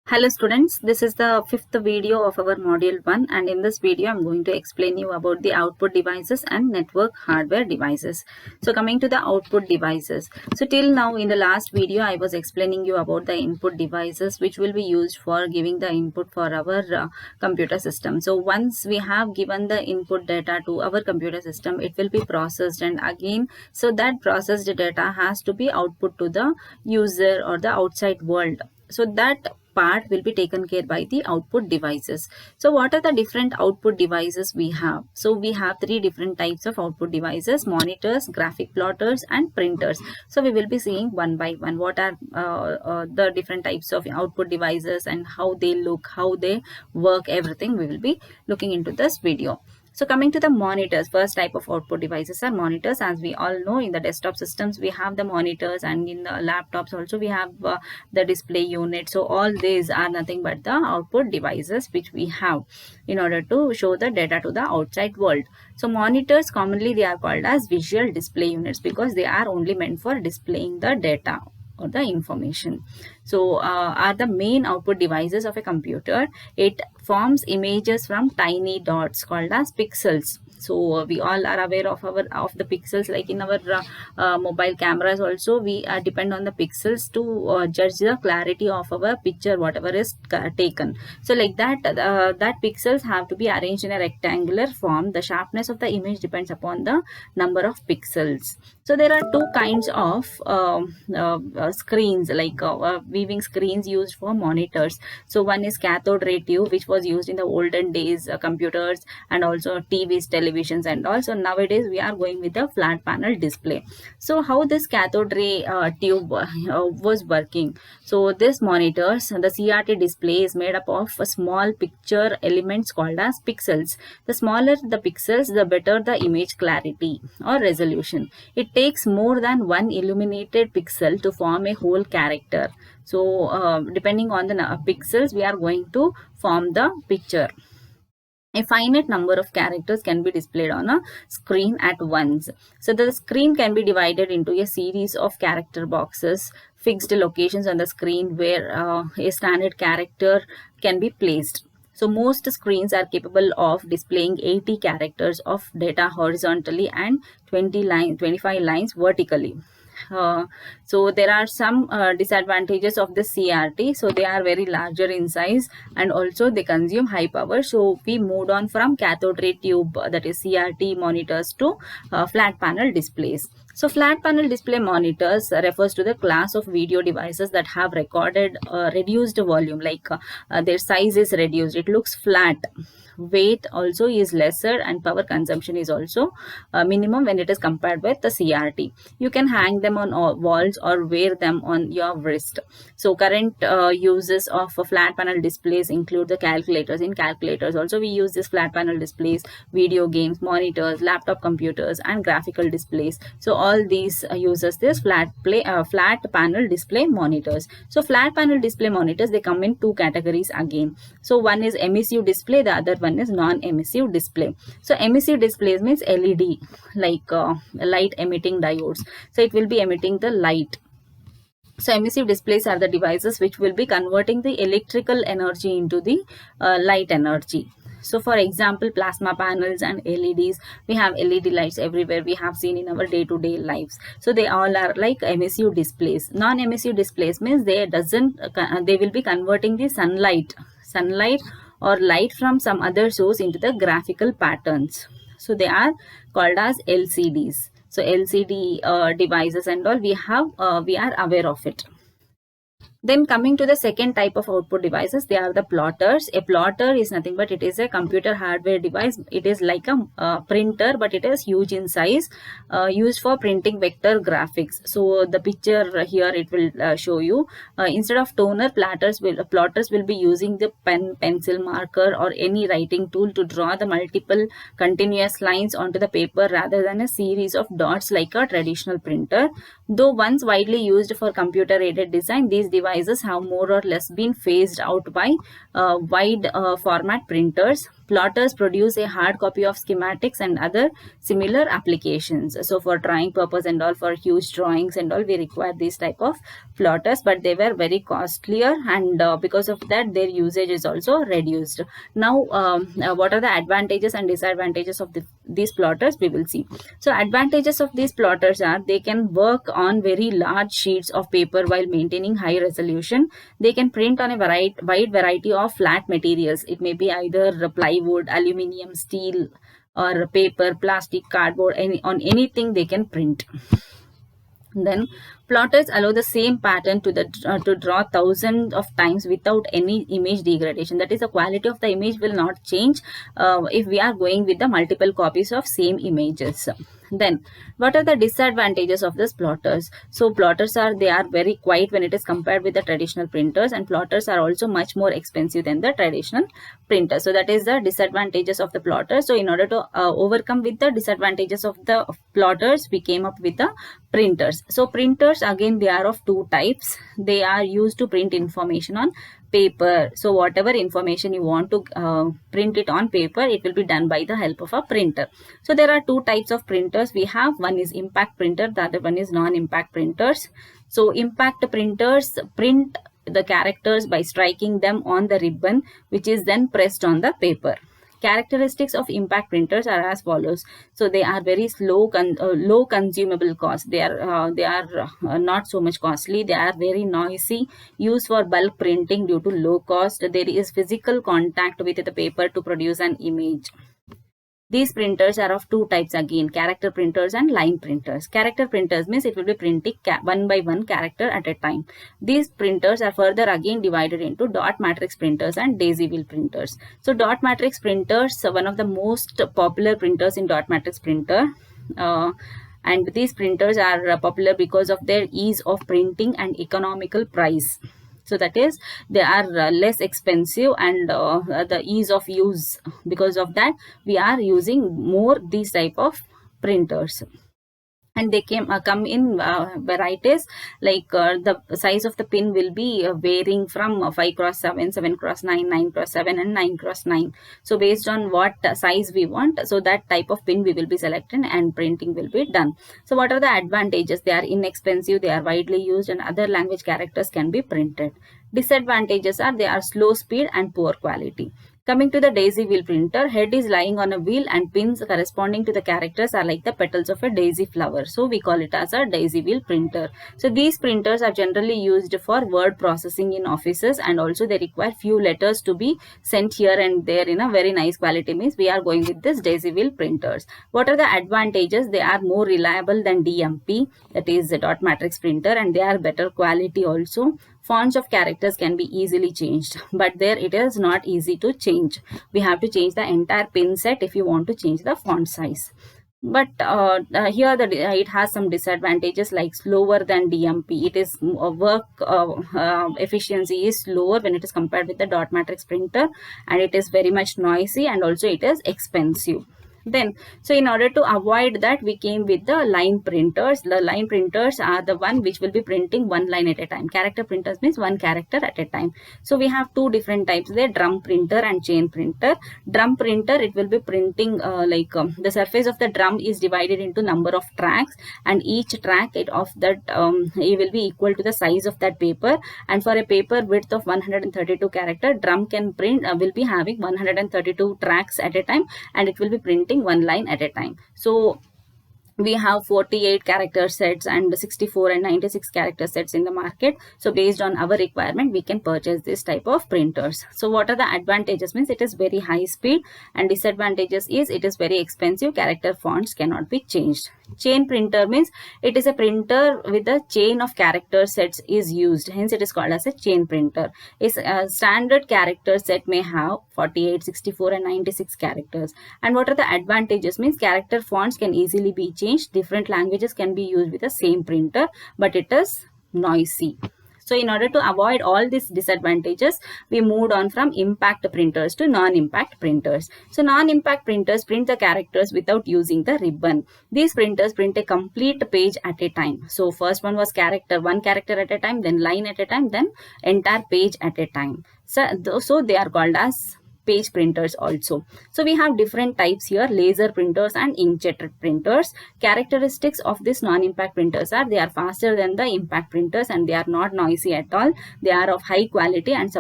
Hello students, this is the fifth video of our module 1 and in this video I am going to explain you about the output devices and network hardware devices. So coming to the output devices. So till now in the last video I was explaining you about the input devices which will be used for giving the input for our computer system. So once we have given the input data to our computer system, it will be processed and again so that processed data has to be output to the user or the outside world. So that part will be taken care by the output devices. So what are the different output devices we have? So we have three different types of output devices: monitors, graphic plotters and printers. So we will be seeing one by one what are the different types of output devices and how they look, how they work, everything we will be looking into this video. So coming to the monitors, first type of output devices are monitors. As we all know, in the desktop systems we have the monitors, and in the laptops also we have the display unit. So all these are nothing but the output devices which we have in order to show the data to the outside world. So monitors, commonly they are called as visual display units because they are only meant for displaying the data or the information. So are the main output devices of a computer. It forms images from tiny dots called as pixels. So we all are aware of the pixels, like in our mobile cameras also we depend on the pixels to judge the clarity of our picture whatever is taken. So like that that pixels have to be arranged in a rectangular form. The sharpness of the image depends upon the number of pixels. So there are two kinds of screens, like viewing screens used for monitors. So one is cathode ray tube, which was used in the olden days computers and also TVs, televisions, and also nowadays we are going with the flat panel display. So how this cathode ray tube was working? So this monitors, the CRT display is made up of small picture elements called as pixels. The smaller the pixels, the better the image clarity or resolution. It takes more than one illuminated pixel to form a whole character. So depending on the pixels, we are going to form the picture. A finite number of characters can be displayed on a screen at once. So the screen can be divided into a series of character boxes, fixed locations on the screen where a standard character can be placed. So most screens are capable of displaying 80 characters of data horizontally and 25 lines vertically. So there are some disadvantages of the CRT. So they are very larger in size and also they consume high power. So we moved on from cathode ray tube, that is CRT monitors, to flat panel displays. So flat panel display monitors refers to the class of video devices that have recorded reduced volume, like their size is reduced, it looks flat, weight also is lesser, and power consumption is also minimum when it is compared with the CRT. You can hang them on walls or wear them on your wrist. So current uses of flat panel displays include the calculators. In calculators also we use this flat panel displays, video games, monitors, laptop computers, and graphical displays. So all these uses this flat panel display monitors. So flat panel display monitors, they come in two categories again. So one is emissive display, the other one is non-emissive display. So emissive displays means LED, like light emitting diodes. So it will be emitting the light. So emissive displays are the devices which will be converting the electrical energy into the light energy. So for example, plasma panels and LEDs, we have LED lights everywhere, we have seen in our day-to-day lives. So they all are like emissive displays. Non-emissive displays means they will be converting the sunlight or light from some other source into the graphical patterns. So they are called as LCDs. So LCD devices and all we are aware of it. Then coming to the second type of output devices, they are the plotters. A plotter is nothing but it is a computer hardware device. It is like a printer, but it is huge in size, used for printing vector graphics. So the picture here it will show you. Instead of toner, plotters will be using the pen, pencil, marker, or any writing tool to draw the multiple continuous lines onto the paper rather than a series of dots like a traditional printer. Though once widely used for computer-aided design, these devices have more or less been phased out by wide format printers. Plotters produce a hard copy of schematics and other similar applications. So for drawing purpose and all, for huge drawings and all, we require these type of plotters, but they were very costlier, and because of that their usage is also reduced. Now what are the advantages and disadvantages of these plotters, we will see. So advantages of these plotters are they can work on very large sheets of paper while maintaining high resolution. They can print on a wide variety of flat materials. It may be either plywood, aluminium, steel, or paper, plastic, cardboard, on anything they can print. Then plotters allow the same pattern to draw thousands of times without any image degradation. That is, the quality of the image will not change if we are going with the multiple copies of same images. Then what are the disadvantages of these plotters? So plotters are very quiet when it is compared with the traditional printers, and plotters are also much more expensive than the traditional printers. So that is the disadvantages of the plotters. So in order to overcome with the disadvantages of the plotters, we came up with the printers. So printers, again, they are of two types. They are used to print information on paper. So whatever information you want to print it on paper, it will be done by the help of a printer. So there are two types of printers we have. One is impact printer, the other one is non-impact printers. So impact printers print the characters by striking them on the ribbon, which is then pressed on the paper. Characteristics of impact printers are as follows. So they are very low consumable cost. They are not so much costly. They are very noisy, used for bulk printing due to low cost. There is physical contact with the paper to produce an image. These printers are of two types again, character printers and line printers. Character printers means it will be printing one by one character at a time. These printers are further again divided into dot matrix printers and daisy wheel printers. So dot matrix printers are one of the most popular printers in dot matrix printer. And these printers are popular because of their ease of printing and economical price. So that is, they are less expensive, and the ease of use. Because of that, we are using more these type of printers. And they come in varieties, like the size of the pin will be varying from 5x7, 7x9, 9x7, and 9x9. So based on what size we want, so that type of pin we will be selecting and printing will be done. So what are the advantages? They are inexpensive, they are widely used, and other language characters can be printed. Disadvantages are they are slow speed and poor quality. Coming to the daisy wheel printer, head is lying on a wheel and pins corresponding to the characters are like the petals of a daisy flower. So we call it as a daisy wheel printer. So these printers are generally used for word processing in offices, and also they require few letters to be sent here and there in a very nice quality. Means we are going with this daisy wheel printers. What are the advantages? They are more reliable than DMP, that is the dot matrix printer, and they are better quality also. Fonts of characters can be easily changed, but there it is not easy to change. We have to change the entire pin set if you want to change the font size. But here it has some disadvantages, like slower than DMP. It is work efficiency is lower when it is compared with the dot matrix printer, and it is very much noisy, and also it is expensive. Then, so in order to avoid that, we came with the line printers. The line printers are the one which will be printing one line at a time. Character printers means one character at a time. So we have two different types there, drum printer and chain printer. Drum printer, it will be printing the surface of the drum is divided into number of tracks, and each track it will be equal to the size of that paper. And for a paper width of 132 character, drum can print will be having 132 tracks at a time, and it will be printing one line at a time. So we have 48 character sets and 64 and 96 character sets in the market. So based on our requirement, we can purchase this type of printers. So what are the advantages? Means it is very high speed, and disadvantages is it is very expensive. Character fonts cannot be changed. Chain printer means it is a printer with a chain of character sets is used. Hence it is called as a chain printer. A standard character set may have 48, 64 and 96 characters. And what are the advantages? Means character fonts can easily be changed. Different languages can be used with the same printer, but it is noisy. So in order to avoid all these disadvantages, we moved on from impact printers to non-impact printers. So non-impact printers print the characters without using the ribbon. These printers print a complete page at a time. So first one was one character at a time, then line at a time, then entire page at a time. So they are called as page printers also. So we have different types here, laser printers and inkjet printers. Characteristics of this non-impact printers are they are faster than the impact printers and they are not noisy at all. They are of high quality and